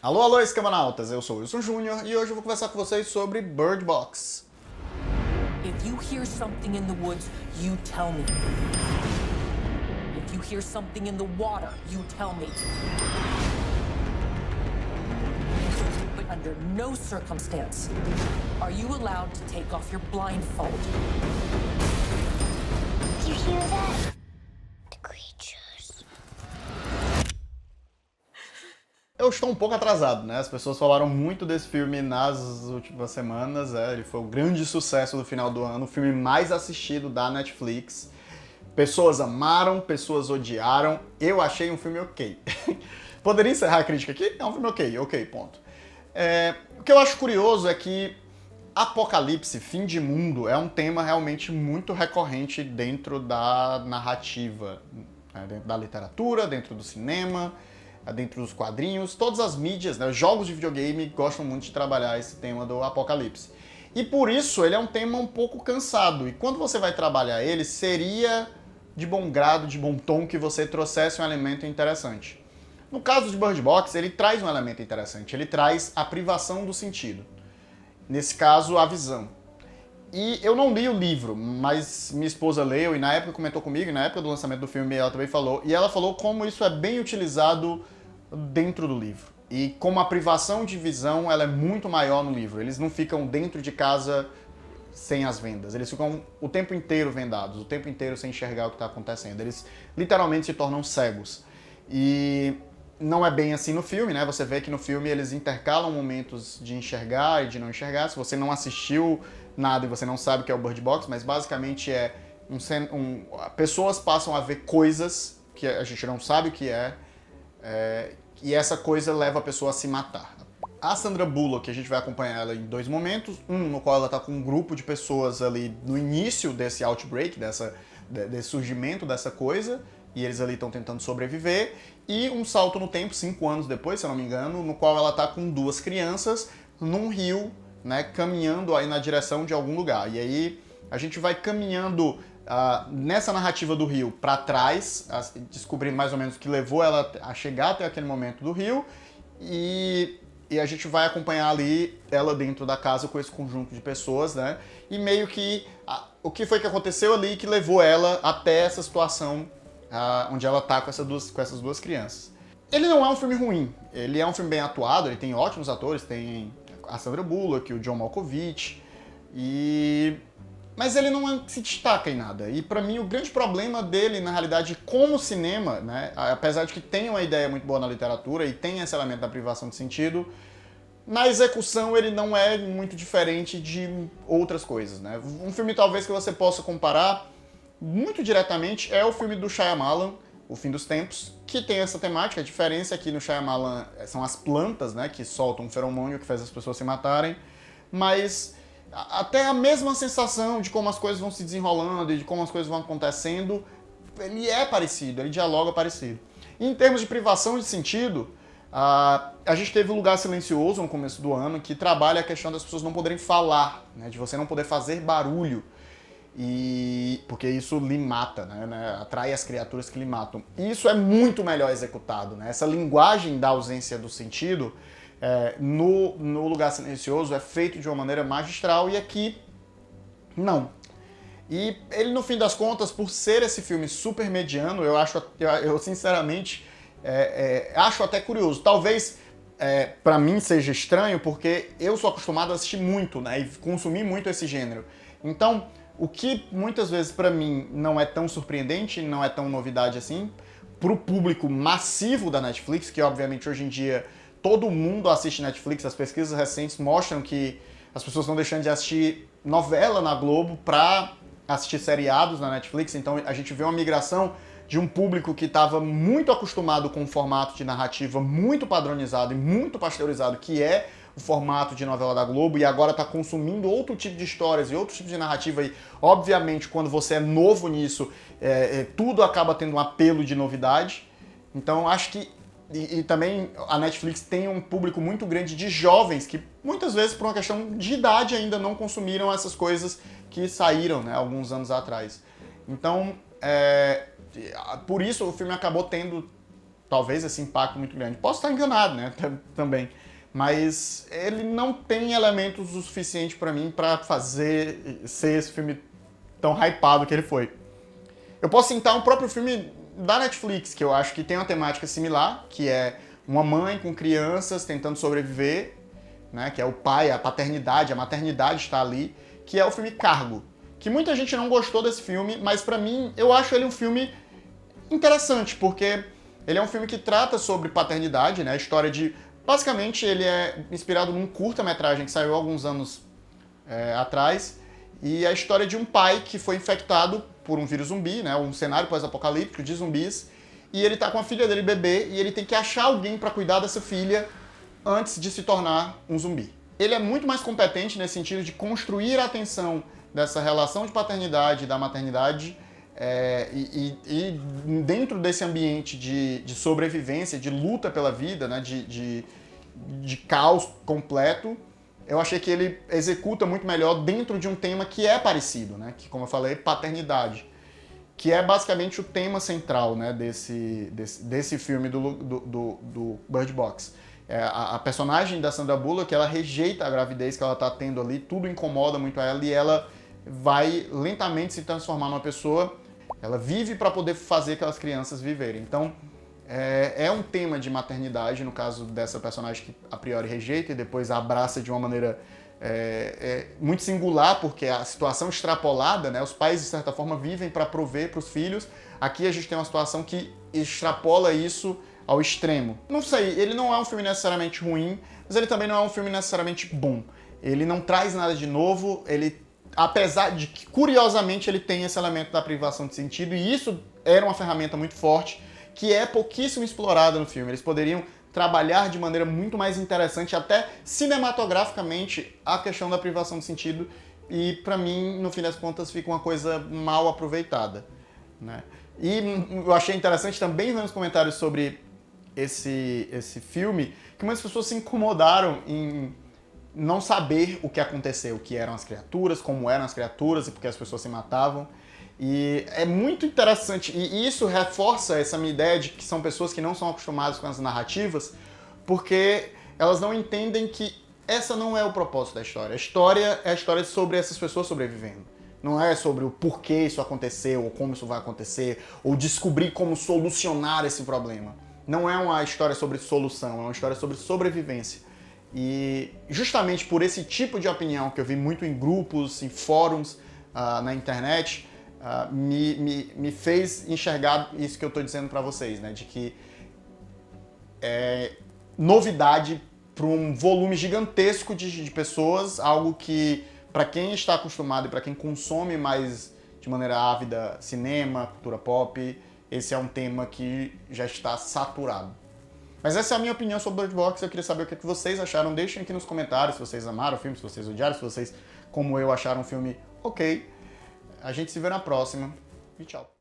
Alô, alô, escamanautas! Eu sou o Wilson Júnior e hoje eu vou conversar com vocês sobre Bird Box. If you hear something in the woods, you tell me. If you hear something in the water, you tell me. But under no circumstance are you allowed to take off your blindfold. You hear that? The creatures. Eu estou um pouco atrasado, né? As pessoas falaram muito desse filme nas últimas semanas. Ele foi o grande sucesso do final do ano, o filme mais assistido da Netflix. Pessoas amaram, pessoas odiaram. Eu achei um filme ok. Poderia encerrar a crítica aqui? É um filme ok, ponto. O que eu acho curioso é que apocalipse, fim de mundo, é um tema realmente muito recorrente dentro da narrativa, né? Dentro da literatura, dentro do cinema, dentro dos quadrinhos, todas as mídias, né? Os jogos de videogame gostam muito de trabalhar esse tema do apocalipse. E por isso ele é um tema um pouco cansado, e quando você vai trabalhar ele, seria de bom grado, de bom tom que você trouxesse um elemento interessante. No caso de Bird Box, ele traz um elemento interessante, ele traz a privação do sentido. Nesse caso, a visão. E eu não li o livro, mas minha esposa leu e na época comentou comigo, e na época do lançamento do filme ela também falou, e ela falou como isso é bem utilizado dentro do livro. E como a privação de visão ela é muito maior no livro. Eles não ficam dentro de casa sem as vendas, eles ficam o tempo inteiro vendados, o tempo inteiro sem enxergar o que está acontecendo. Eles literalmente se tornam cegos. E não é bem assim no filme, né? Você vê que no filme eles intercalam momentos de enxergar e de não enxergar. Se você não assistiu nada e você não sabe o que é o Bird Box, mas basicamente é pessoas passam a ver coisas que a gente não sabe o que e essa coisa leva a pessoa a se matar. A Sandra Bullock, a gente vai acompanhar ela em dois momentos, no qual ela está com um grupo de pessoas ali no início desse outbreak, desse surgimento dessa coisa, e eles ali estão tentando sobreviver, e um salto no tempo, 5 anos depois, se eu não me engano, no qual ela está com 2 crianças num rio, né, caminhando aí na direção de algum lugar. E aí a gente vai caminhando nessa narrativa do rio para trás, descobrindo mais ou menos o que levou ela a chegar até aquele momento do rio, e a gente vai acompanhar ali ela dentro da casa com esse conjunto de pessoas, né? E meio que o que foi que aconteceu ali que levou ela até essa situação onde ela tá com essas duas crianças. Ele não é um filme ruim, ele é um filme bem atuado, ele tem ótimos atores, tem a Sandra Bullock, o John Malkovich, mas ele não se destaca em nada. E pra mim o grande problema dele, na realidade, como cinema, né, apesar de que tem uma ideia muito boa na literatura e tem esse elemento da privação de sentido, na execução ele não é muito diferente de outras coisas, né? Um filme talvez que você possa comparar muito diretamente é o filme do Shyamalan, O Fim dos Tempos, que tem essa temática. A diferença aqui no Shyamalan são as plantas, né, que soltam um feromônio que faz as pessoas se matarem, mas até a mesma sensação de como as coisas vão se desenrolando e de como as coisas vão acontecendo, ele é parecido, ele dialoga parecido. E em termos de privação de sentido, a gente teve o Lugar Silencioso no começo do ano, que trabalha a questão das pessoas não poderem falar, né, de você não poder fazer barulho, porque isso lhe mata, né, atrai as criaturas que lhe matam. E isso é muito melhor executado, né? Essa linguagem da ausência do sentido no Lugar Silencioso é feito de uma maneira magistral, e aqui não. E ele, no fim das contas, por ser esse filme super mediano, eu sinceramente acho até curioso. Talvez pra mim seja estranho, porque eu sou acostumado a assistir muito, né, e consumir muito esse gênero. Então, o que muitas vezes pra mim não é tão surpreendente, não é tão novidade assim, pro público massivo da Netflix, que obviamente hoje em dia todo mundo assiste Netflix, as pesquisas recentes mostram que as pessoas estão deixando de assistir novela na Globo pra assistir seriados na Netflix, então a gente vê uma migração de um público que estava muito acostumado com um formato de narrativa muito padronizado e muito pasteurizado, que é o formato de novela da Globo, e agora está consumindo outro tipo de histórias e outro tipo de narrativa, e obviamente quando você é novo nisso, tudo acaba tendo um apelo de novidade. Então acho que e também a Netflix tem um público muito grande de jovens que muitas vezes por uma questão de idade ainda não consumiram essas coisas que saíram, né, alguns anos atrás. Então por isso o filme acabou tendo talvez esse impacto muito grande. Posso estar enganado, né, também. Mas ele não tem elementos o suficiente pra mim pra fazer ser esse filme tão hypado que ele foi. Eu posso citar um próprio filme da Netflix, que eu acho que tem uma temática similar, que é uma mãe com crianças tentando sobreviver, né, que é o pai, a paternidade, a maternidade está ali, que é o filme Cargo. Que muita gente não gostou desse filme, mas pra mim, eu acho ele um filme interessante, porque ele é um filme que trata sobre paternidade, né, a história de... Basicamente, ele é inspirado num curta-metragem que saiu há alguns anos atrás, e a história de um pai que foi infectado por um vírus zumbi, né, um cenário pós-apocalíptico de zumbis, e ele tá com a filha dele bebê, e ele tem que achar alguém para cuidar dessa filha antes de se tornar um zumbi. Ele é muito mais competente nesse sentido de construir a tensão dessa relação de paternidade e da maternidade, e dentro desse ambiente de sobrevivência, de luta pela vida, né, de caos completo, eu achei que ele executa muito melhor dentro de um tema que é parecido, né, que, como eu falei, paternidade, que é basicamente o tema central, né, desse filme do Bird Box. A personagem da Sandra Bullock, ela rejeita a gravidez que ela está tendo ali, tudo incomoda muito a ela e ela vai lentamente se transformar numa pessoa. Ela vive para poder fazer aquelas crianças viverem. Então, é um tema de maternidade, no caso dessa personagem que a priori rejeita e depois abraça de uma maneira muito singular, porque a situação extrapolada, né? Os pais, de certa forma, vivem para prover para os filhos. Aqui a gente tem uma situação que extrapola isso ao extremo. Não sei, ele não é um filme necessariamente ruim, mas ele também não é um filme necessariamente bom. Ele não traz nada de novo, apesar de que, curiosamente, ele tem esse elemento da privação de sentido, e isso era uma ferramenta muito forte, que é pouquíssimo explorada no filme. Eles poderiam trabalhar de maneira muito mais interessante, até cinematograficamente, a questão da privação de sentido, e pra mim, no fim das contas, fica uma coisa mal aproveitada, né? E eu achei interessante também ver nos comentários sobre esse filme, que muitas pessoas se incomodaram em não saber o que aconteceu, o que eram as criaturas, como eram as criaturas e porque as pessoas se matavam. E é muito interessante, e isso reforça essa minha ideia de que são pessoas que não são acostumadas com as narrativas, porque elas não entendem que essa não é o propósito da história. A história é a história sobre essas pessoas sobrevivendo. Não é sobre o porquê isso aconteceu, ou como isso vai acontecer, ou descobrir como solucionar esse problema. Não é uma história sobre solução, é uma história sobre sobrevivência. E justamente por esse tipo de opinião que eu vi muito em grupos, em fóruns, na internet, me fez enxergar isso que eu estou dizendo para vocês, né? De que é novidade para um volume gigantesco de pessoas, algo que, para quem está acostumado e para quem consome mais de maneira ávida cinema, cultura pop, esse é um tema que já está saturado. Mas essa é a minha opinião sobre Bird Box. Eu queria saber o que vocês acharam. Deixem aqui nos comentários se vocês amaram o filme, se vocês odiaram, se vocês, como eu, acharam o filme ok. A gente se vê na próxima e tchau.